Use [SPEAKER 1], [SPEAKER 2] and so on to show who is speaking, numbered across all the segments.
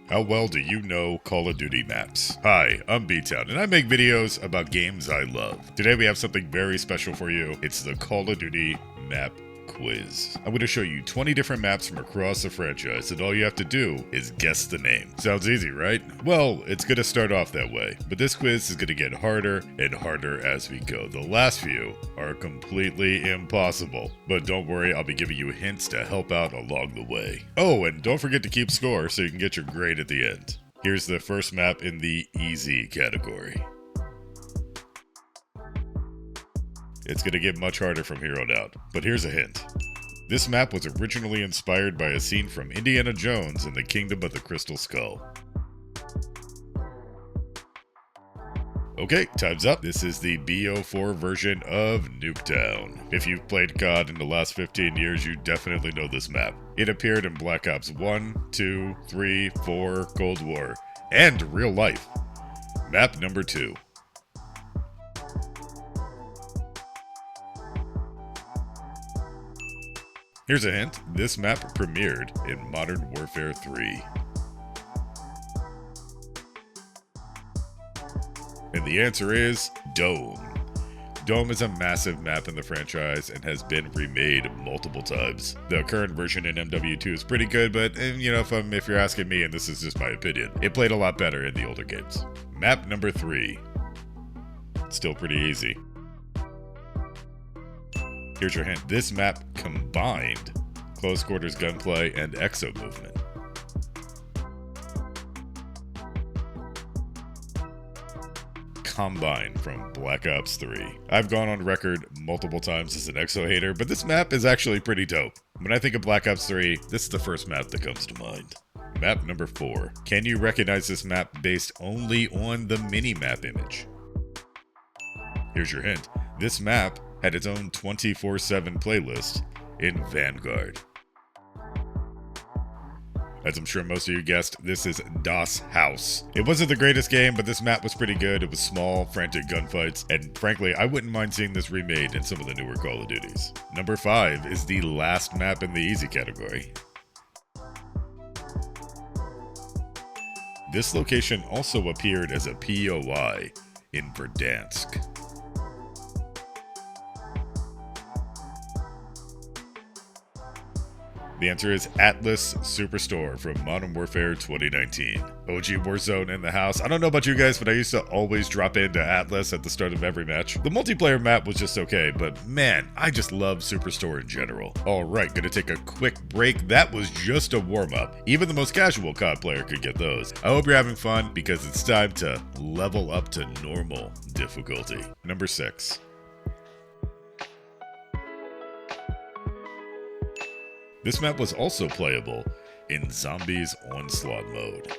[SPEAKER 1] How well do you know Call of Duty maps? Hi, I'm B-Town, and I make videos about games I love. Today we have something very special for you. It's the Call of Duty map quiz. I'm going to show you 20 different maps from across the franchise, and all you have to do is guess the name. Sounds easy, right? Well, it's going to start off that way, but this quiz is going to get harder and harder as we go. The last few are completely impossible, but don't worry, I'll be giving you hints to help out along the way. Oh, and don't forget to keep score so you can get your grade at the end. Here's the first map in the easy category. It's going to get much harder from here on out, but here's a hint. This map was originally inspired by a scene from Indiana Jones and the Kingdom of the Crystal Skull. Okay, time's up. This is the BO4 version of Nuketown. If you've played COD in the last 15 years, you definitely know this map. It appeared in Black Ops 1, 2, 3, 4, Cold War, and real life. Map number 2. Here's a hint, this map premiered in Modern Warfare 3. And the answer is Dome. Dome is a massive map in the franchise and has been remade multiple times. The current version in MW2 is pretty good, but if you're asking me, and this is just my opinion, it played a lot better in the older games. Map number 3. Still pretty easy. Here's your hint. This map combined close quarters gunplay and exo movement. Combine from Black Ops 3. I've gone on record multiple times as an exo hater, but this map is actually pretty dope. When I think of Black Ops 3, this is the first map that comes to mind. Map number 4. Can you recognize this map based only on the mini-map image? Here's your hint. This map had its own 24/7 playlist in Vanguard. As I'm sure most of you guessed, this is Das Haus. It wasn't the greatest game, but this map was pretty good. It was small, frantic gunfights, and frankly, I wouldn't mind seeing this remade in some of the newer Call of Duties. Number 5 is the last map in the easy category. This location also appeared as a POI in Verdansk. The answer is Atlas Superstore from Modern Warfare 2019. OG Warzone in the house. I don't know about you guys, but I used to always drop into Atlas at the start of every match. The multiplayer map was just okay, but man, I just love Superstore in general. Alright, gonna take a quick break. That was just a warm-up. Even the most casual COD player could get those. I hope you're having fun because it's time to level up to normal difficulty. Number 6. This map was also playable in Zombies Onslaught mode.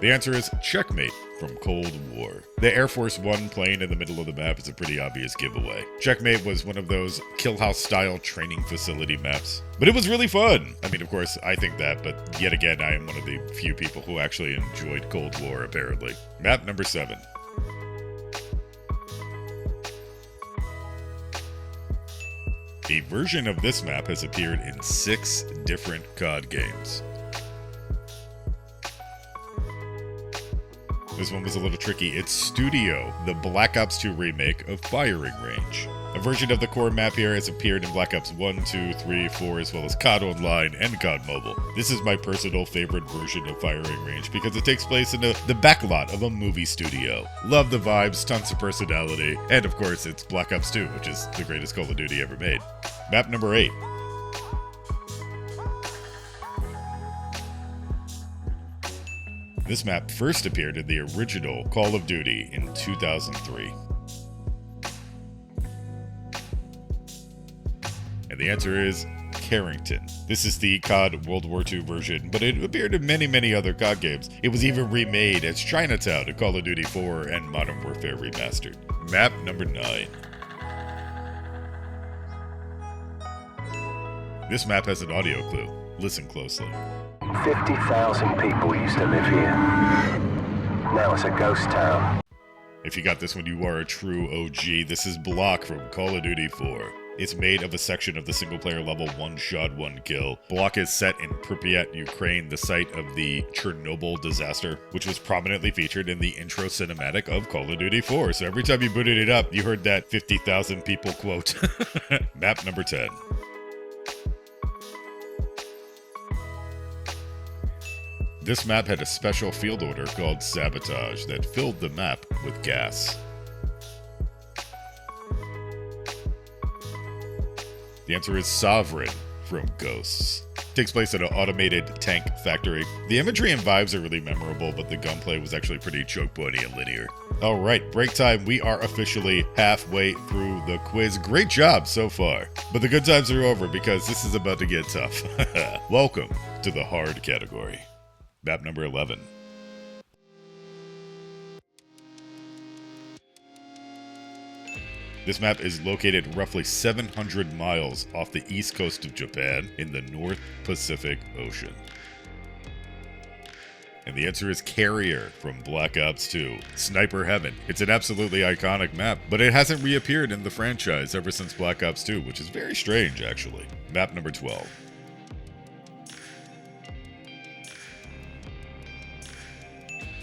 [SPEAKER 1] The answer is Checkmate from Cold War. The Air Force One plane in the middle of the map is a pretty obvious giveaway. Checkmate was one of those Kill House style training facility maps, but it was really fun. I mean, of course, I think that, but yet again, I am one of the few people who actually enjoyed Cold War, apparently. Map number 7. A version of this map has appeared in 6 different COD games. This one was a little tricky. It's Studio, the Black Ops 2 remake of Firing Range. A version of the core map here has appeared in Black Ops 1, 2, 3, 4, as well as COD Online and COD Mobile. This is my personal favorite version of Firing Range because it takes place in the backlot of a movie studio. Love the vibes, tons of personality, and of course it's Black Ops 2, which is the greatest Call of Duty ever made. Map number 8. This map first appeared in the original Call of Duty in 2003. And the answer is Carrington. This is the COD World War II version, but it appeared in many other COD games. It was even remade as Chinatown in Call of Duty 4 and Modern Warfare Remastered. Map number 9. This map has an audio clue. Listen closely.
[SPEAKER 2] 50,000 people used to live here. Now it's a ghost town.
[SPEAKER 1] If you got this one, you are a true OG. This is Block from Call of Duty 4. It's made of a section of the single-player level One Shot, One Kill. Block is set in Pripyat, Ukraine, the site of the Chernobyl disaster, which was prominently featured in the intro cinematic of Call of Duty 4. So every time you booted it up, you heard that 50,000 people quote. Map number 10. This map had a special field order called Sabotage that filled the map with gas. The answer is Sovereign from Ghosts. Takes place at an automated tank factory. The imagery and vibes are really memorable, but the gunplay was actually pretty choke pointy and linear. Alright, break time. We are officially halfway through the quiz. Great job so far. But the good times are over because this is about to get tough. Welcome to the hard category. Map number 11. This map is located roughly 700 miles off the east coast of Japan in the North Pacific Ocean. And the answer is Carrier from Black Ops 2. Sniper Heaven. It's an absolutely iconic map, but it hasn't reappeared in the franchise ever since Black Ops 2, which is very strange, actually. Map number 12.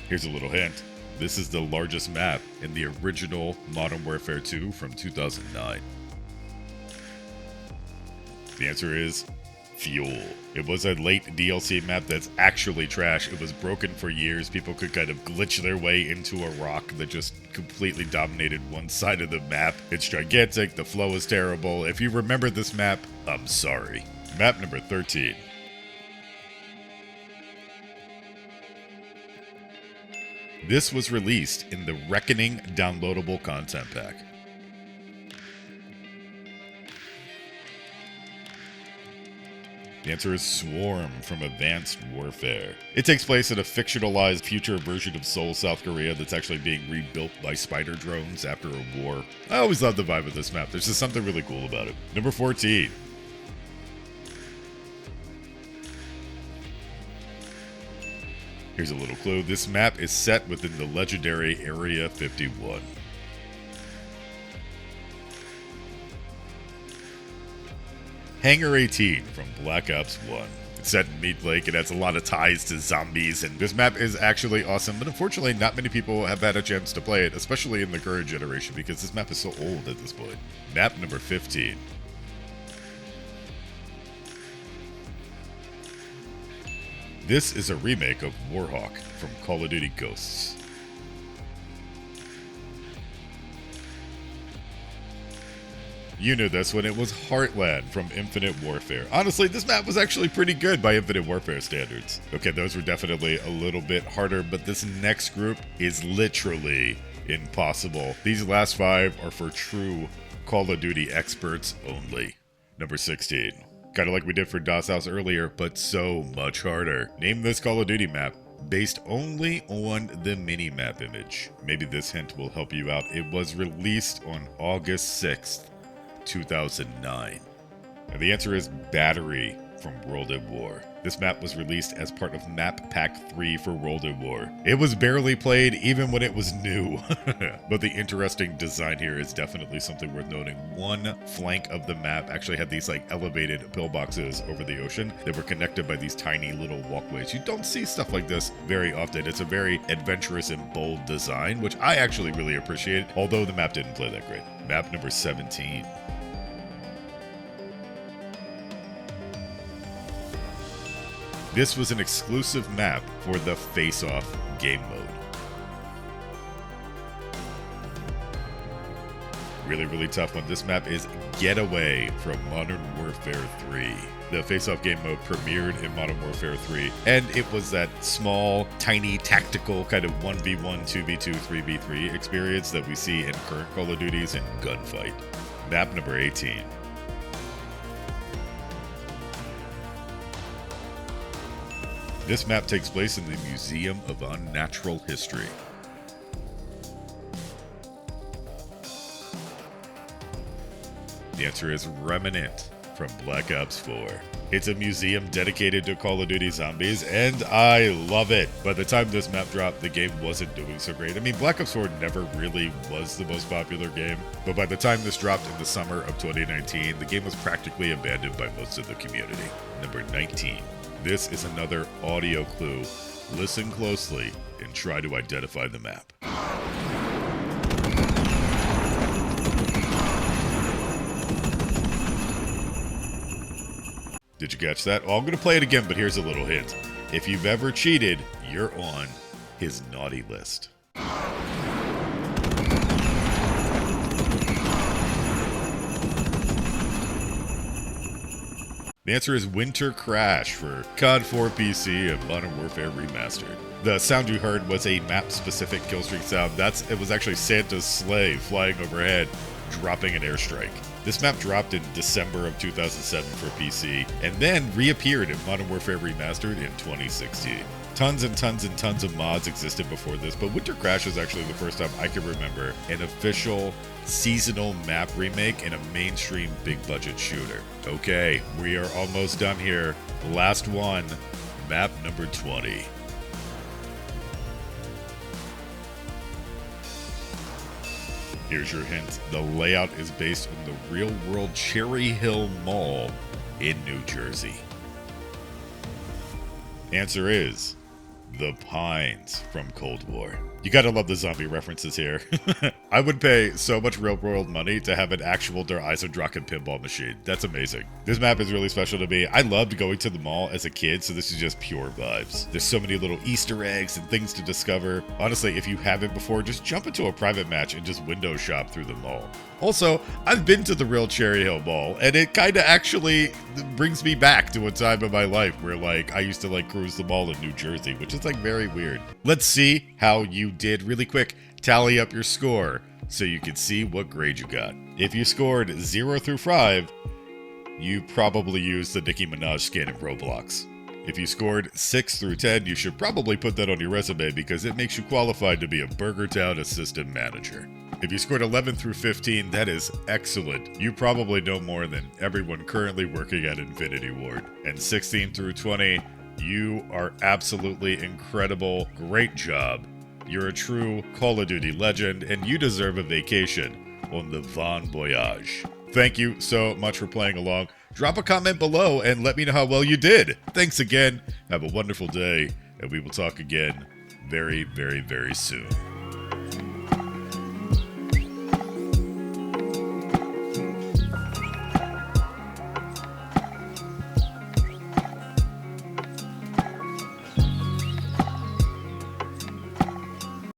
[SPEAKER 1] Here's a little hint. This is the largest map in the original Modern Warfare 2 from 2009. The answer is Fuel. It was a late DLC map that's actually trash. It was broken for years. People could kind of glitch their way into a rock that just completely dominated one side of the map. It's gigantic. The flow is terrible. If you remember this map, I'm sorry. Map number 13. This was released in the Reckoning downloadable content pack. The answer is Swarm from Advanced Warfare. It takes place in a fictionalized future version of Seoul, South Korea that's actually being rebuilt by spider drones after a war. I always love the vibe of this map. There's just something really cool about it. Number 14. Here's a little clue. This map is set within the legendary Area 51. Hangar 18 from Black Ops 1. It's set in Meat Lake. It has a lot of ties to zombies, and this map is actually awesome, but unfortunately not many people have had a chance to play it, especially in the current generation, because this map is so old at this point. Map number 15. This is a remake of Warhawk from Call of Duty Ghosts. You knew this one. It was Heartland from Infinite Warfare. Honestly, this map was actually pretty good by Infinite Warfare standards. Okay, those were definitely a little bit harder, but this next group is literally impossible. These last 5 are for true Call of Duty experts only. Number 16. Kind of like we did for DOS House earlier, but so much harder. Name this Call of Duty map based only on the mini-map image. Maybe this hint will help you out. It was released on August 6th, 2009. And the answer is Battery from World at War. This map was released as part of Map Pack 3 for World at War. It was barely played even when it was new. But the interesting design here is definitely something worth noting. One flank of the map actually had these like elevated pillboxes over the ocean that were connected by these tiny little walkways. You don't see stuff like this very often. It's a very adventurous and bold design, which I actually really appreciate, although the map didn't play that great. Map number 17. This was an exclusive map for the Face-Off game mode. Really tough one. This map is Getaway from Modern Warfare 3. The Face-Off game mode premiered in Modern Warfare 3, and it was that small, tiny, tactical kind of 1v1, 2v2, 3v3 experience that we see in current Call of Duties and Gunfight. Map number 18. This map takes place in the Museum of Unnatural History. The answer is Remnant from Black Ops 4. It's a museum dedicated to Call of Duty Zombies, and I love it. By the time this map dropped, the game wasn't doing so great. I mean, Black Ops 4 never really was the most popular game, but by the time this dropped in the summer of 2019, the game was practically abandoned by most of the community. Number 19. This is another audio clue. Listen closely and try to identify the map. Did you catch that? Well, I'm going to play it again, but here's a little hint. If you've ever cheated, you're on his naughty list. The answer is Winter Crash for COD 4 PC and Modern Warfare Remastered. The sound you heard was a map-specific killstreak sound. It was actually Santa's sleigh flying overhead, dropping an airstrike. This map dropped in December of 2007 for PC, and then reappeared in Modern Warfare Remastered in 2016. Tons and tons and tons of mods existed before this, but Winter Crash is actually the first time I can remember an official seasonal map remake in a mainstream big budget shooter. Okay, we are almost done here. Last one, map number 20. Here's your hint. The layout is based on the real-world Cherry Hill Mall in New Jersey. Answer is The Pines from Cold War. You gotta love the zombie references here. I would pay so much real-world money to have an actual Der Eisendrachen pinball machine. That's amazing. This map is really special to me. I loved going to the mall as a kid, so this is just pure vibes. There's so many little Easter eggs and things to discover. Honestly, if you haven't before, just jump into a private match and just window shop through the mall. Also, I've been to the real Cherry Hill Mall, and it kind of actually brings me back to a time in my life where, like, I used to, like, cruise the mall in New Jersey, which is, like, very weird. Let's see how you did. Really quick, tally up your score so you can see what grade you got. If you scored 0 through 5, you probably used the Nicki Minaj skin in Roblox. If you scored 6 through 10, you should probably put that on your resume because it makes you qualified to be a Burger Town assistant manager. If you scored 11 through 15, that is excellent. You probably know more than everyone currently working at Infinity Ward. And 16 through 20, you are absolutely incredible. Great job. You're a true Call of Duty legend, and you deserve a vacation on the Bon Voyage. Thank you so much for playing along. Drop a comment below and let me know how well you did. Thanks again. Have a wonderful day, and we will talk again very, very, very soon.